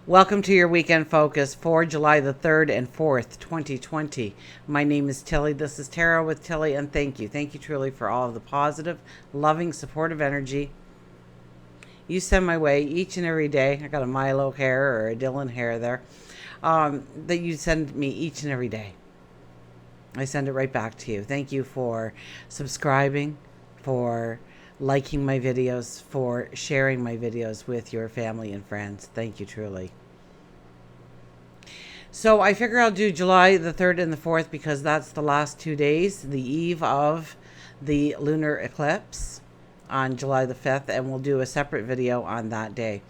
Welcome to your weekend focus for July the 3rd and 4th, 2020. My name is Tilly. This is Tarot with Tilly, and thank you. Thank you truly for all of the positive, loving, supportive energy you send my way each and every day. I got a Milo hair or a Dylan hair there that you send me each and every day. I send it right back to you. Thank you for subscribing, for liking my videos, for sharing my videos with your family and friends. Thank you truly. So I figure I'll do July the 3rd and the 4th because that's the last 2 days, the eve of the lunar eclipse on July the 5th, and we'll do a separate video on that day,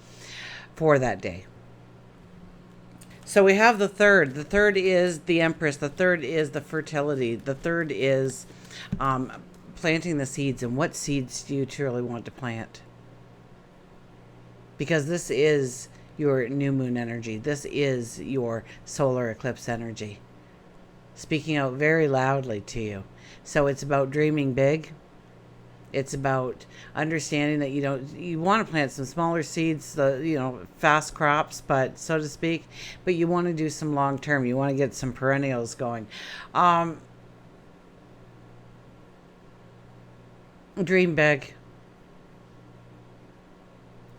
for that day. So we have the 3rd. The 3rd is the Empress. The 3rd is the fertility. The 3rd is planting the seeds. And what seeds do you truly want to plant? Because this is your new moon energy. This is your solar eclipse energy. Speaking out very loudly to you. So it's about dreaming big. It's about understanding that you want to plant some smaller seeds, fast crops, but so to speak, but you want to do some long term. You want to get some perennials going. Dream big.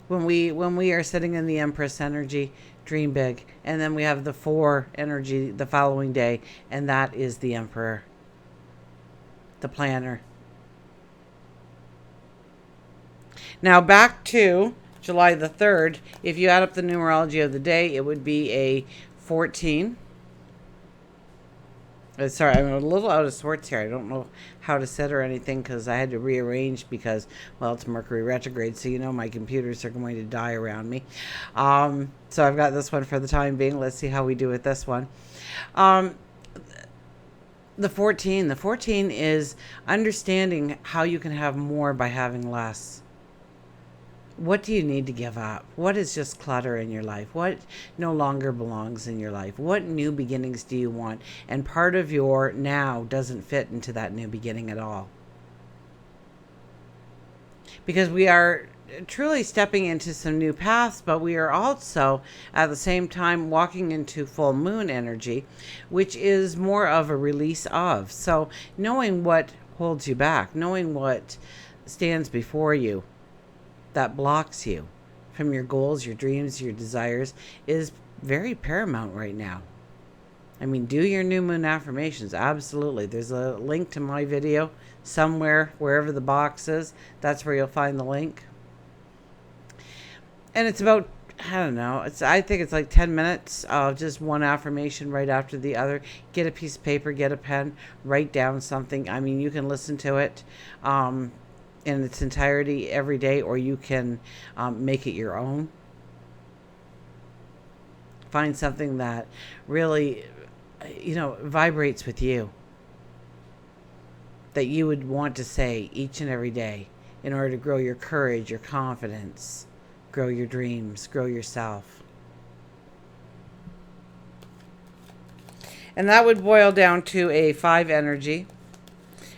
When we are sitting in the Empress energy, dream big. And then we have the 4 energy the following day, and that is the Emperor, the planner. Now back to July the 3rd. If you add up the numerology of the day, it would be a 14. Sorry, I'm a little out of sorts here. I don't know how to set or anything because I had to rearrange because, well, it's Mercury retrograde, so my computers are going to die around me. So I've got this one for the time being. Let's see how we do with this one. The 14. The 14 is understanding how you can have more by having less. What do you need to give up? What is just clutter in your life? What no longer belongs in your life? What new beginnings do you want? And part of your now doesn't fit into that new beginning at all. Because we are truly stepping into some new paths, but we are also at the same time walking into full moon energy, which is more of a release of. So knowing what holds you back, knowing what stands before you, that blocks you from your goals, your dreams, your desires is very paramount right now. I mean, do your new moon affirmations. Absolutely. There's a link to my video somewhere, wherever the box is. That's where you'll find the link. And it's about, I don't know, I think it's like 10 minutes of just one affirmation right after the other. Get a piece of paper, get a pen, write down something. I mean, you can listen to it in its entirety every day, or you can make it your own. Find something that really, vibrates with you, that you would want to say each and every day in order to grow your courage, your confidence, grow your dreams, grow yourself. And that would boil down to a 5 energy,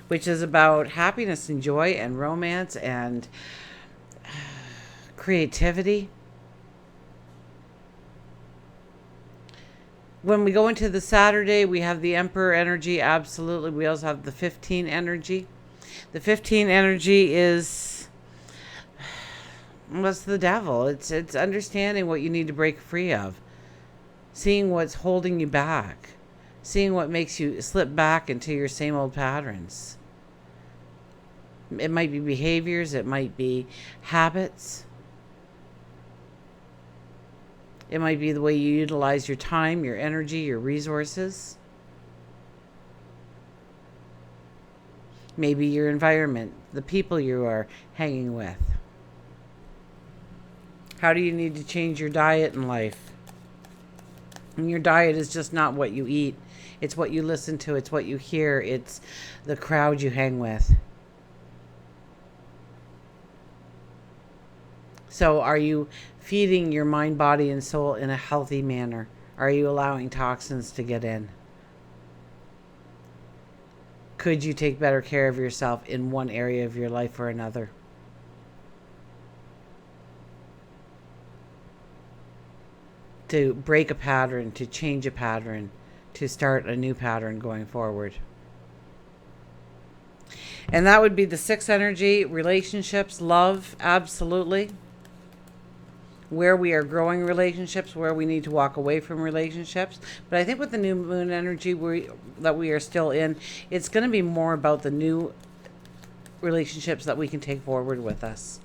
which is about happiness and joy and romance and creativity. When we go into the Saturday, we have the Emperor energy, absolutely. We also have the 15 energy. The 15 energy is, what's the devil? It's understanding what you need to break free of. Seeing what's holding you back. Seeing what makes you slip back into your same old patterns. It might be behaviors. It might be habits. It might be the way you utilize your time, your energy, your resources. Maybe your environment, the people you are hanging with. How do you need to change your diet in life? And your diet is just not what you eat. It's what you listen to. It's what you hear. It's the crowd you hang with. So are you feeding your mind, body, and soul in a healthy manner? Are you allowing toxins to get in? Could you take better care of yourself in one area of your life or another? to break a pattern, to change a pattern, to start a new pattern going forward. And that would be the 6 energy, relationships, love, absolutely. Where we are growing relationships, where we need to walk away from relationships. But I think with the new moon energy that we are still in, it's going to be more about the new relationships that we can take forward with us.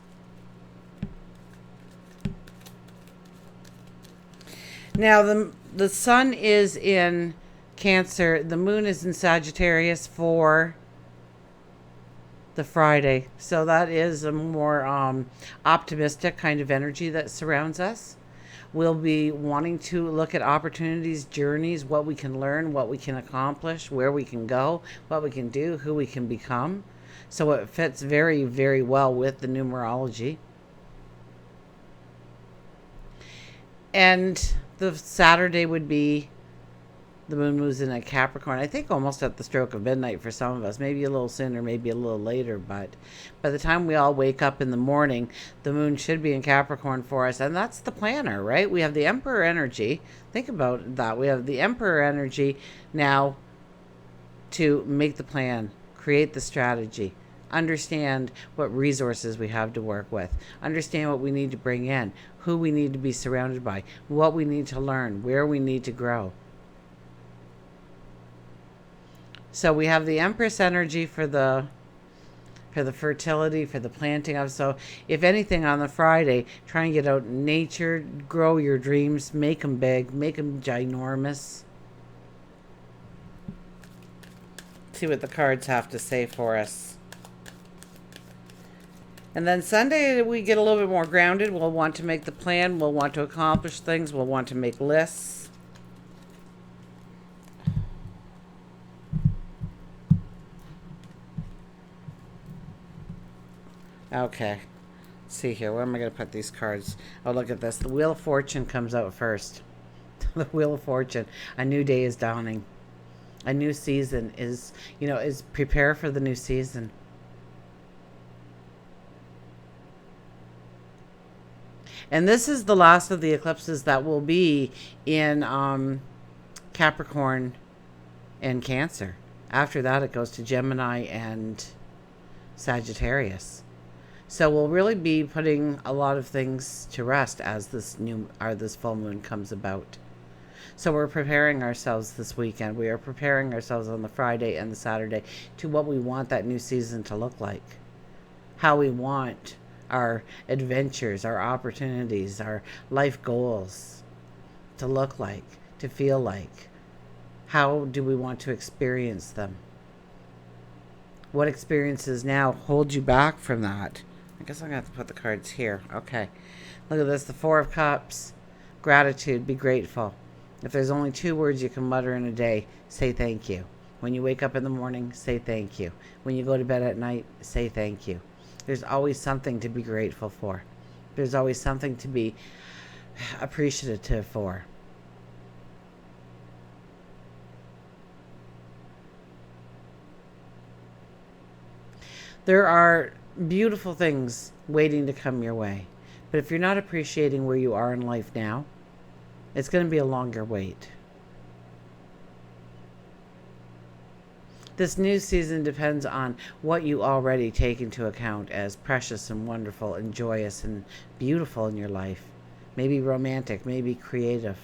Now, the sun is in Cancer. The moon is in Sagittarius for the Friday. So that is a more optimistic kind of energy that surrounds us. We'll be wanting to look at opportunities, journeys, what we can learn, what we can accomplish, where we can go, what we can do, who we can become. So it fits very, very well with the numerology. And the Saturday would be the moon moves in a Capricorn, I think almost at the stroke of midnight for some of us, maybe a little sooner, maybe a little later, but by the time we all wake up in the morning, the moon should be in Capricorn for us, and that's the planner, right? We have the Emperor energy. Think about that. We have the Emperor energy now to make the plan, create the strategy, understand what resources we have to work with, understand what we need to bring in, who we need to be surrounded by, what we need to learn, where we need to grow. So we have the Empress energy for the fertility, for the planting of. So if anything on the Friday, try and get out in nature, grow your dreams, make them big, make them ginormous. See what the cards have to say for us. And then Sunday, we get a little bit more grounded. We'll want to make the plan. We'll want to accomplish things. We'll want to make lists. Okay. Let's see here. Where am I going to put these cards? Oh, look at this. The Wheel of Fortune comes out first. The Wheel of Fortune. A new day is dawning. A new season is prepare for the new season. And this is the last of the eclipses that will be in Capricorn and Cancer. After that, it goes to Gemini and Sagittarius. So we'll really be putting a lot of things to rest as this full moon comes about. So we're preparing ourselves this weekend. We are preparing ourselves on the Friday and the Saturday to what we want that new season to look like. How we want our adventures, our opportunities, our life goals to look like, to feel like. How do we want to experience them? What experiences now hold you back from that? I guess I'm going to have to put the cards here. Okay. Look at this. The Four of Cups. Gratitude. Be grateful. If there's only 2 words you can mutter in a day, say thank you. When you wake up in the morning, say thank you. When you go to bed at night, say thank you. There's always something to be grateful for. There's always something to be appreciative for. There are beautiful things waiting to come your way. But if you're not appreciating where you are in life now, it's going to be a longer wait. This new season depends on what you already take into account as precious and wonderful and joyous and beautiful in your life. Maybe romantic, maybe creative.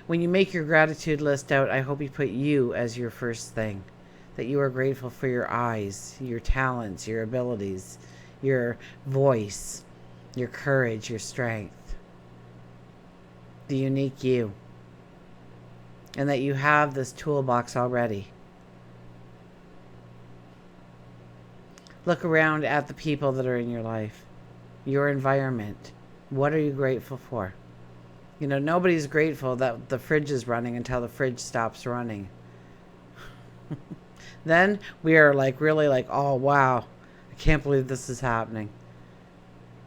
When you make your gratitude list out, I hope you put you as your first thing. That you are grateful for your eyes, your talents, your abilities, your voice, your courage, your strength, the unique you, and that you have this toolbox already. Look around at the people that are in your life, your environment. What are you grateful for? Nobody's grateful that the fridge is running until the fridge stops running. Then we are really oh wow, I can't believe this is happening.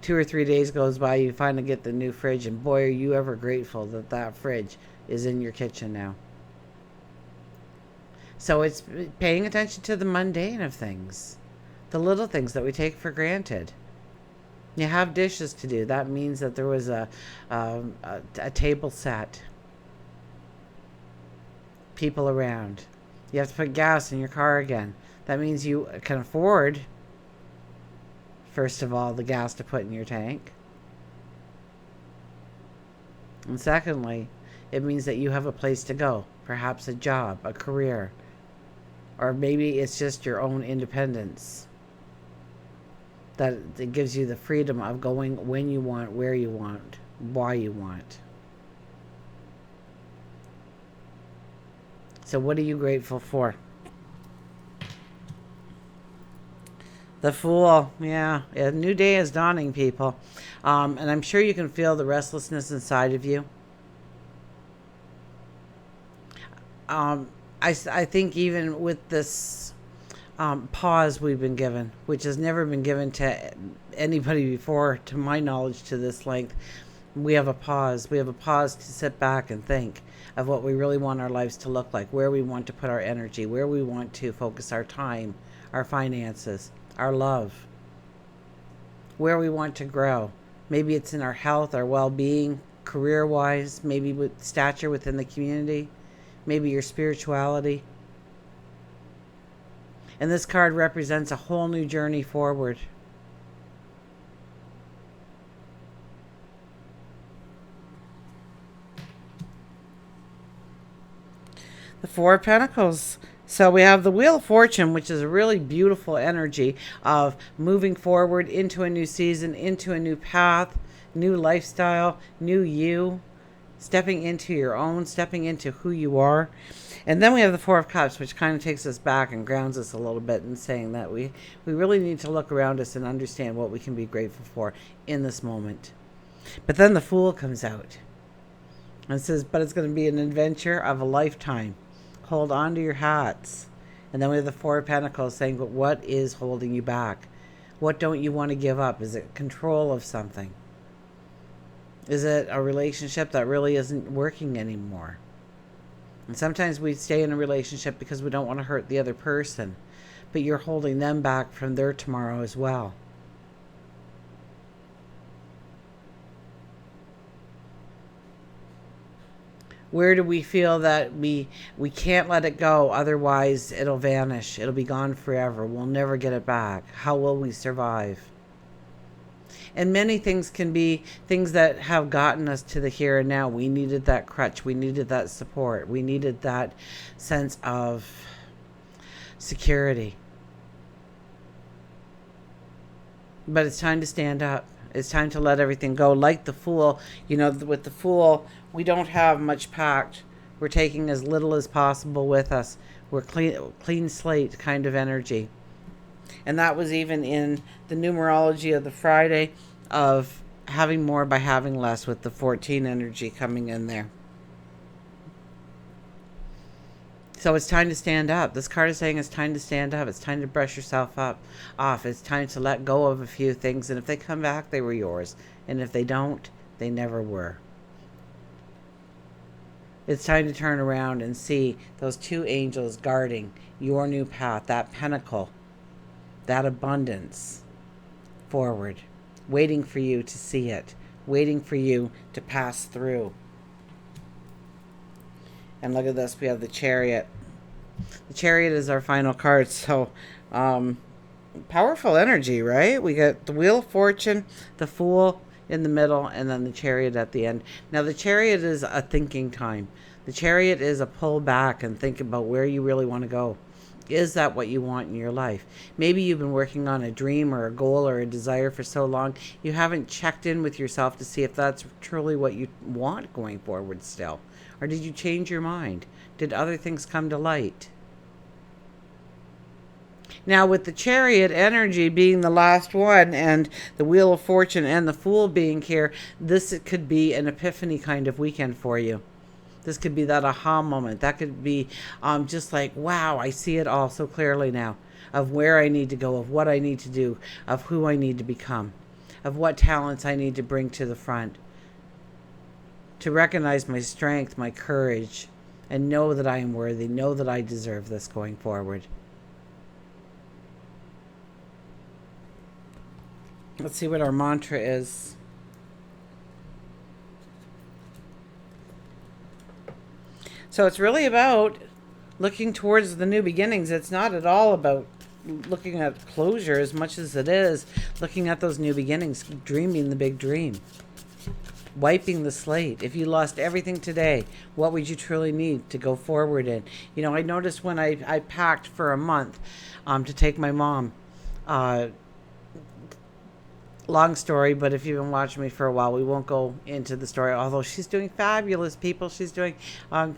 2 or 3 days goes by, you finally get the new fridge, and boy, are you ever grateful that fridge is in your kitchen now. So it's paying attention to the mundane of things, the little things that we take for granted. You have dishes to do. That means that there was a table set, people around. You have to put gas in your car again. That means you can afford, first of all, the gas to put in your tank. And secondly, it means that you have a place to go, perhaps a job, a career, or maybe it's just your own independence. That it gives you the freedom of going when you want, where you want, why you want. So what are you grateful for? The Fool. Yeah, a new day is dawning, people. And I'm sure you can feel the restlessness inside of you. I think even with this pause we've been given, which has never been given to anybody before, to my knowledge, to this length, we have a pause. We have a pause to sit back and think of what we really want our lives to look like, where we want to put our energy, where we want to focus our time, our finances, our love, where we want to grow. Maybe it's in our health, our well-being, career-wise, maybe with stature within the community, maybe your spirituality. And this card represents a whole new journey forward. The Four of Pentacles. So we have the Wheel of Fortune, which is a really beautiful energy of moving forward into a new season, into a new path, new lifestyle, new you, stepping into your own, stepping into who you are. And then we have the Four of Cups, which kind of takes us back and grounds us a little bit and saying that we really need to look around us and understand what we can be grateful for in this moment. But then the Fool comes out and says, but it's going to be an adventure of a lifetime. Hold on to your hats. And then we have the Four of Pentacles saying, but what is holding you back? What don't you want to give up? Is it control of something? Is it a relationship that really isn't working anymore? And sometimes we stay in a relationship because we don't want to hurt the other person, but you're holding them back from their tomorrow as well. Where do we feel that we can't let it go, otherwise it'll vanish, it'll be gone forever, we'll never get it back? How will we survive? And many things can be things that have gotten us to the here and now. We needed that crutch, we needed that support, we needed that sense of security. But it's time to stand up. It's time to let everything go. Like the Fool, with the Fool, we don't have much packed. We're taking as little as possible with us. We're clean slate kind of energy. And that was even in the numerology of the Friday of having more by having less, with the 14 energy coming in there. So it's time to stand up. This card is saying it's time to stand up. It's time to brush yourself off. It's time to let go of a few things. And if they come back, they were yours. And if they don't, they never were. It's time to turn around and see those two angels guarding your new path, that pentacle, that abundance forward, waiting for you to see it, waiting for you to pass through. And look at this, we have the Chariot. The Chariot is our final card, so powerful energy, right? We got the Wheel of Fortune, the Fool in the middle, and then the Chariot at the end. Now the Chariot is a thinking time. The Chariot is a pull back and think about where you really want to go. Is that what you want in your life? Maybe you've been working on a dream or a goal or a desire for so long, you haven't checked in with yourself to see if that's truly what you want going forward still. Or did you change your mind? Did other things come to light? Now, with the Chariot energy being the last one, and the Wheel of Fortune and the Fool being here, this could be an epiphany kind of weekend for you. This could be that aha moment. That could be just like, wow, I see it all so clearly now, of where I need to go, of what I need to do, of who I need to become, of what talents I need to bring to the front. To recognize my strength, my courage, and know that I am worthy, know that I deserve this going forward. Let's see what our mantra is. So it's really about looking towards the new beginnings. It's not at all about looking at closure as much as it is looking at those new beginnings, dreaming the big dream, wiping the slate. If you lost everything today, what would you truly need to go forward in? You know, I noticed when I packed for a month to take my mom. Long story, but if you've been watching me for a while, we won't go into the story. Although she's doing fabulous, people. She's doing.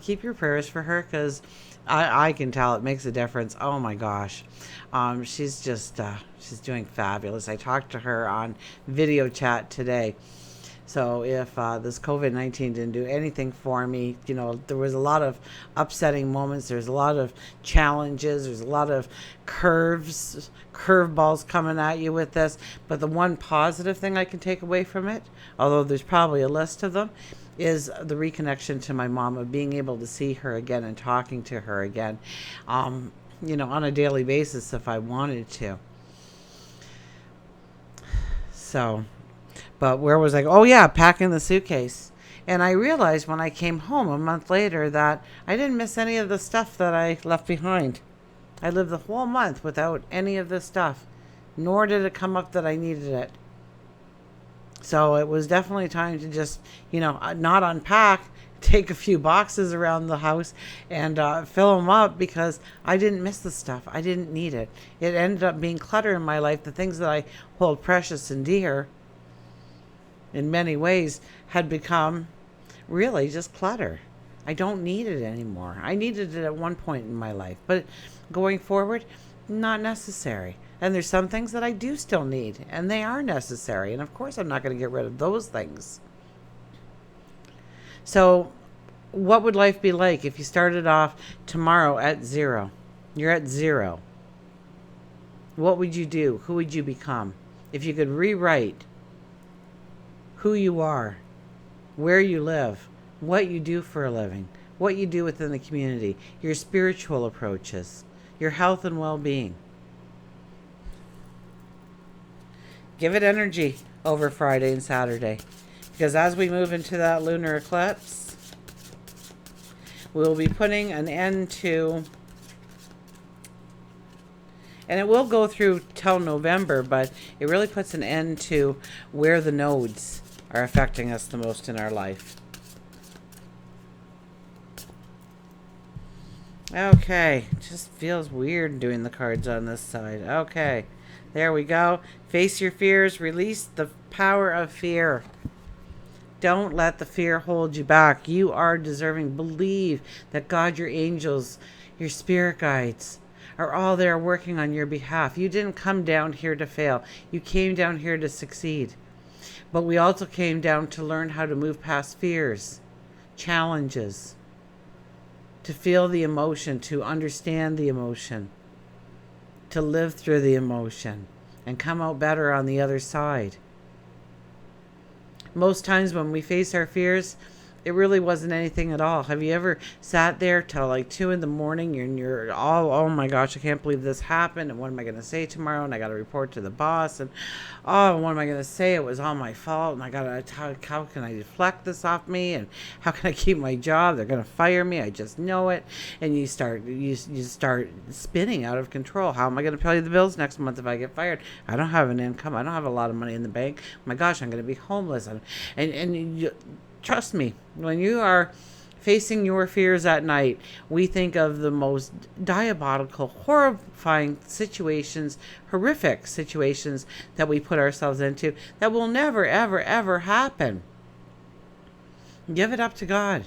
Keep your prayers for her, because I can tell it makes a difference. Oh my gosh, she's just she's doing fabulous. I talked to her on video chat today. So if this COVID-19 didn't do anything for me, you know, there was a lot of upsetting moments. There's a lot of challenges. There's a lot of curveballs coming at you with this. But the one positive thing I can take away from it, although there's probably a list of them, is the reconnection to my mom, of being able to see her again and talking to her again, you know, on a daily basis if I wanted to. So... But where was I? Oh, yeah, packing the suitcase. And I realized when I came home a month later that I didn't miss any of the stuff that I left behind. I lived the whole month without any of this stuff, nor did it come up that I needed it. So it was definitely time to just, you know, not unpack, take a few boxes around the house and fill them up, because I didn't miss the stuff. I didn't need it. It ended up being clutter in my life. The things that I hold precious and dear, in many ways, had become really just clutter. I don't need it anymore. I needed it at one point in my life, but going forward, not necessary. And there's some things that I do still need, and they are necessary. And of course, I'm not going to get rid of those things. So what would life be like if you started off tomorrow at zero? You're at zero. What would you do? Who would you become? If you could rewrite who you are, where you live, what you do for a living, what you do within the community, your spiritual approaches, your health and well-being. Give it energy over Friday and Saturday, because as we move into that lunar eclipse, we'll be putting an end to, and it will go through till November, but it really puts an end to where the nodes are affecting us the most in our life. Okay, just feels weird doing the cards on this side. Okay, there we go. Face your fears, release the power of fear. Don't let the fear hold you back. You are deserving. Believe that God, your angels, your spirit guides are all there working on your behalf. You didn't come down here to fail. You came down here to succeed. But we also came down to learn how to move past fears, challenges, to feel the emotion, to understand the emotion, to live through the emotion, and come out better on the other side. Most times when we face our fears, it really wasn't anything at all. Have you ever sat there till like 2 a.m. and you're all, oh my gosh, I can't believe this happened, and what am I going to say tomorrow, and I got to report to the boss, and oh, what am I going to say, it was all my fault, and I got to, how can I deflect this off me, and how can I keep my job, they're going to fire me, I just know it, and you start spinning out of control. How am I going to pay the bills next month if I get fired? I don't have an income, I don't have a lot of money in the bank, oh my gosh, I'm going to be homeless, and you, trust me, when you are facing your fears at night, we think of the most diabolical, horrifying situations, horrific situations that we put ourselves into that will never, ever, ever happen. Give it up to God.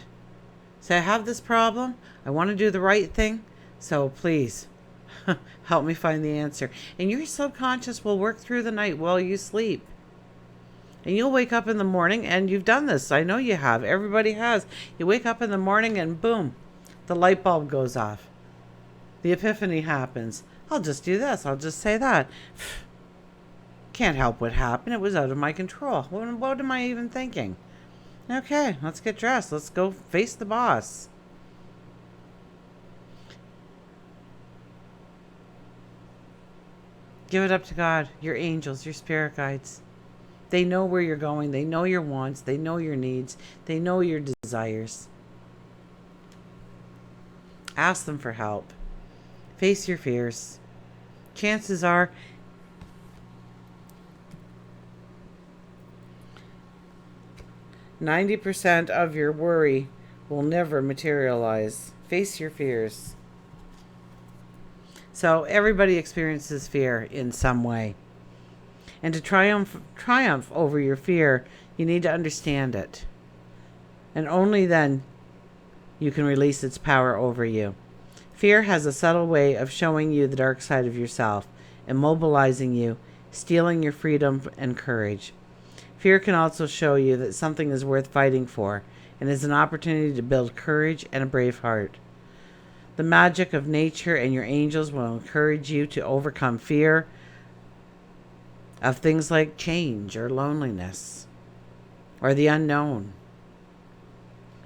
Say, I have this problem. I want to do the right thing. So please, help me find the answer. And your subconscious will work through the night while you sleep. And you'll wake up in the morning, and you've done this. I know you have. Everybody has. You wake up in the morning and boom, the light bulb goes off. The epiphany happens. I'll just do this. I'll just say that. Can't help what happened. It was out of my control. What am I even thinking? Okay, let's get dressed. Let's go face the boss. Give it up to God, your angels, your spirit guides. They know where you're going. They know your wants. They know your needs. They know your desires. Ask them for help. Face your fears. Chances are 90% of your worry will never materialize. Face your fears. So everybody experiences fear in some way. And to triumph over your fear, you need to understand it. And only then you can release its power over you. Fear has a subtle way of showing you the dark side of yourself, immobilizing you, stealing your freedom and courage. Fear can also show you that something is worth fighting for and is an opportunity to build courage and a brave heart. The magic of nature and your angels will encourage you to overcome fear of things like change or loneliness or the unknown.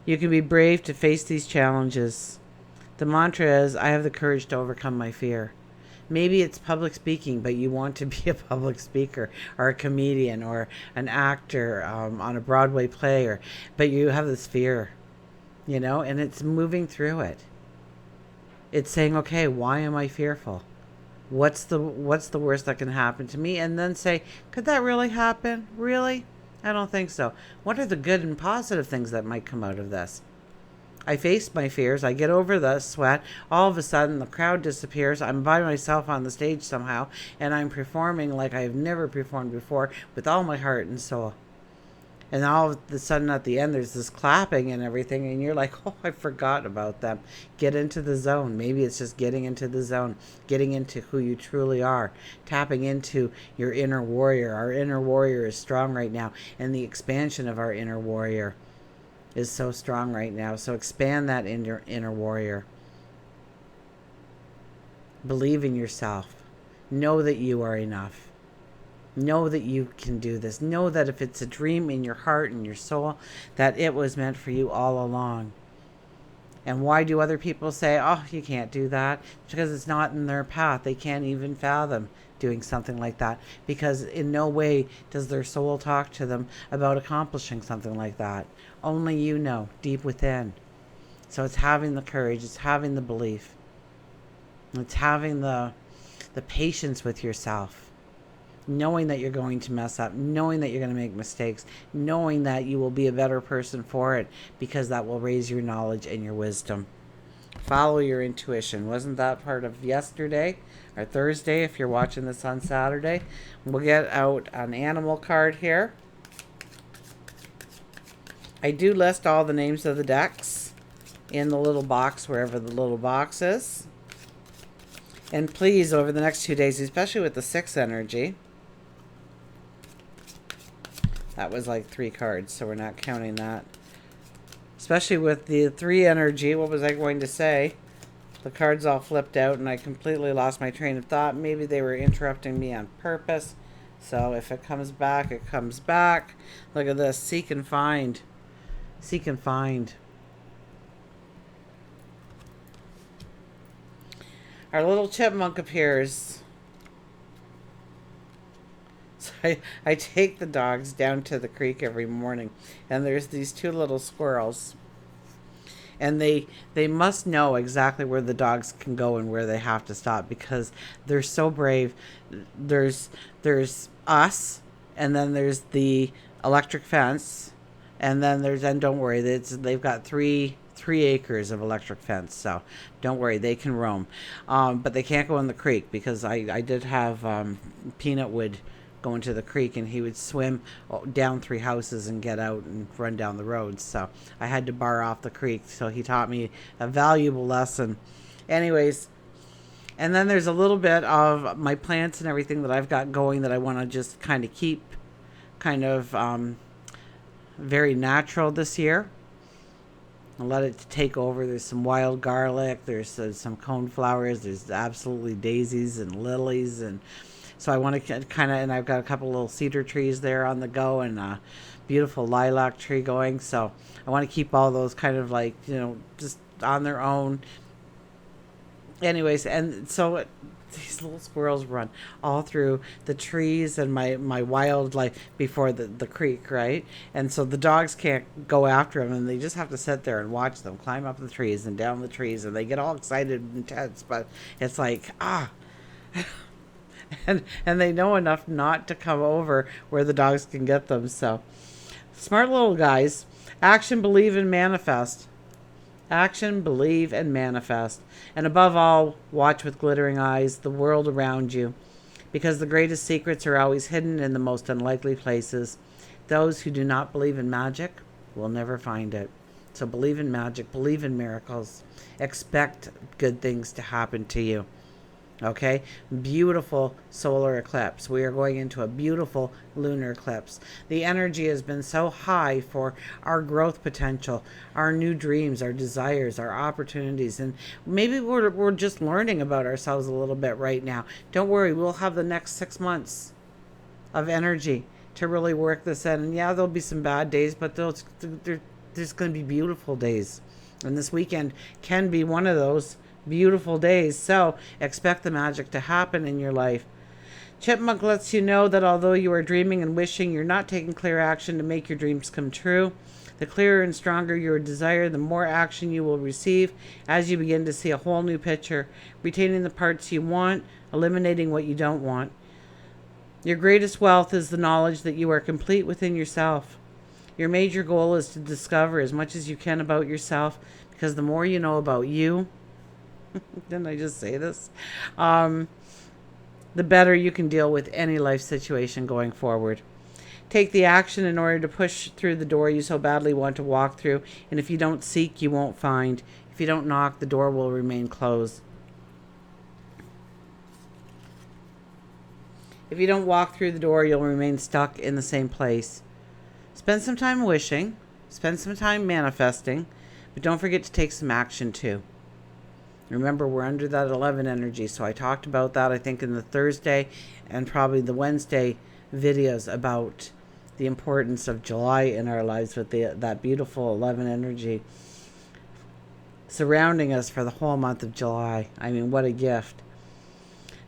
You can be brave to face these challenges. The mantra is, I have the courage to overcome my fear. Maybe it's public speaking, but you want to be a public speaker or a comedian or an actor on a Broadway play, but you have this fear, and it's moving through it. It's saying, okay, why am I fearful? What's the worst that can happen to me? And then say, could that really happen? Really? I don't think so. What are the good and positive things that might come out of this? I face my fears. I get over the sweat. All of a sudden, the crowd disappears. I'm by myself on the stage somehow, and I'm performing like I've never performed before with all my heart and soul. And all of a sudden, at the end, there's this clapping and everything, and you're like, oh, I forgot about them. Get into the zone. Maybe it's just getting into the zone, getting into who you truly are, tapping into your inner warrior. Our inner warrior is strong right now, and the expansion of our inner warrior is so strong right now. So expand that inner warrior. Believe in yourself. Know that you are enough. Know that you can do this. Know that if it's a dream in your heart and your soul, that it was meant for you all along. And why do other people say, oh, you can't do that? Because it's not in their path. They can't even fathom doing something like that. Because in no way does their soul talk to them about accomplishing something like that. Only you know, deep within. So it's having the courage. It's having the belief. It's having the patience with yourself. Knowing that you're going to mess up, knowing that you're going to make mistakes, knowing that you will be a better person for it, because that will raise your knowledge and your wisdom. Follow your intuition. Wasn't that part of yesterday or Thursday if you're watching this on Saturday? We'll get out an animal card here. I do list all the names of the decks in the little box, wherever the little box is. And please, over the next 2 days, especially with the 6 energy, that was like 3 cards, so we're not counting that. Especially with the 3 energy, what was I going to say? The cards all flipped out and I completely lost my train of thought. Maybe they were interrupting me on purpose. So if it comes back, it comes back. Look at this. Seek and find. Seek and find. Our little chipmunk appears. So I take the dogs down to the creek every morning, and there's these 2 little squirrels. And they must know exactly where the dogs can go and where they have to stop, because they're so brave. There's us, and then there's the electric fence, and then don't worry, they've got 3 acres of electric fence, so don't worry, they can roam. But they can't go in the creek, because I did have Peanut would go into the creek, and he would swim down 3 houses and get out and run down the road. So I had to bar off the creek. So he taught me a valuable lesson. Anyways, and then there's a little bit of my plants and everything that I've got going that I want to just kind of keep kind of very natural this year. I'll let it take over. There's some wild garlic. There's some coneflowers. There's absolutely daisies and lilies, and so I want to kind of, and I've got a couple little cedar trees there on the go, and a beautiful lilac tree going. So I want to keep all those kind of like, just on their own. Anyways, and so these little squirrels run all through the trees and my wildlife before the creek, right? And so the dogs can't go after them, and they just have to sit there and watch them climb up the trees and down the trees, and they get all excited and tense, but it's like, and they know enough not to come over where the dogs can get them. So smart little guys. Action, believe, and manifest. Action, believe, and manifest. And above all, watch with glittering eyes the world around you, because the greatest secrets are always hidden in the most unlikely places. Those who do not believe in magic will never find it. So believe in magic, believe in miracles, expect good things to happen to you. Okay, beautiful solar eclipse. We are going into a beautiful lunar eclipse. The energy has been so high for our growth potential, our new dreams, our desires, our opportunities, and maybe we're just learning about ourselves a little bit right now. Don't worry, we'll have the next 6 months of energy to really work this in. And yeah, there'll be some bad days, but there's going to be beautiful days. And this weekend can be one of those beautiful days. So expect the magic to happen in your life. Chipmunk lets you know that although you are dreaming and wishing, you're not taking clear action to make your dreams come true. The clearer and stronger your desire, the more action you will receive as you begin to see a whole new picture, retaining the parts you want, eliminating what you don't want. Your greatest wealth is the knowledge that you are complete within yourself. Your major goal is to discover as much as you can about yourself, because the more you know about you, didn't I just say this? The better you can deal with any life situation going forward. Take the action in order to push through the door you so badly want to walk through. And if you don't seek, you won't find. If you don't knock, the door will remain closed. If you don't walk through the door, you'll remain stuck in the same place. Spend some time wishing. Spend some time manifesting. But don't forget to take some action too. Remember, we're under that 11 energy, so I talked about that, I think, in the Thursday and probably the Wednesday videos about the importance of July in our lives with that beautiful 11 energy surrounding us for the whole month of July. I mean, what a gift.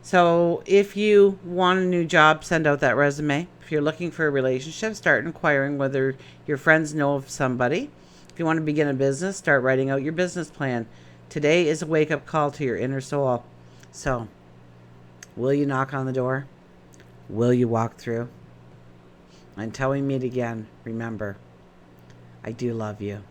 So if you want a new job, send out that resume. If you're looking for a relationship, start inquiring whether your friends know of somebody. If you want to begin a business, start writing out your business plan. Today is a wake-up call to your inner soul. So, will you knock on the door? Will you walk through? Until we meet again, remember, I do love you.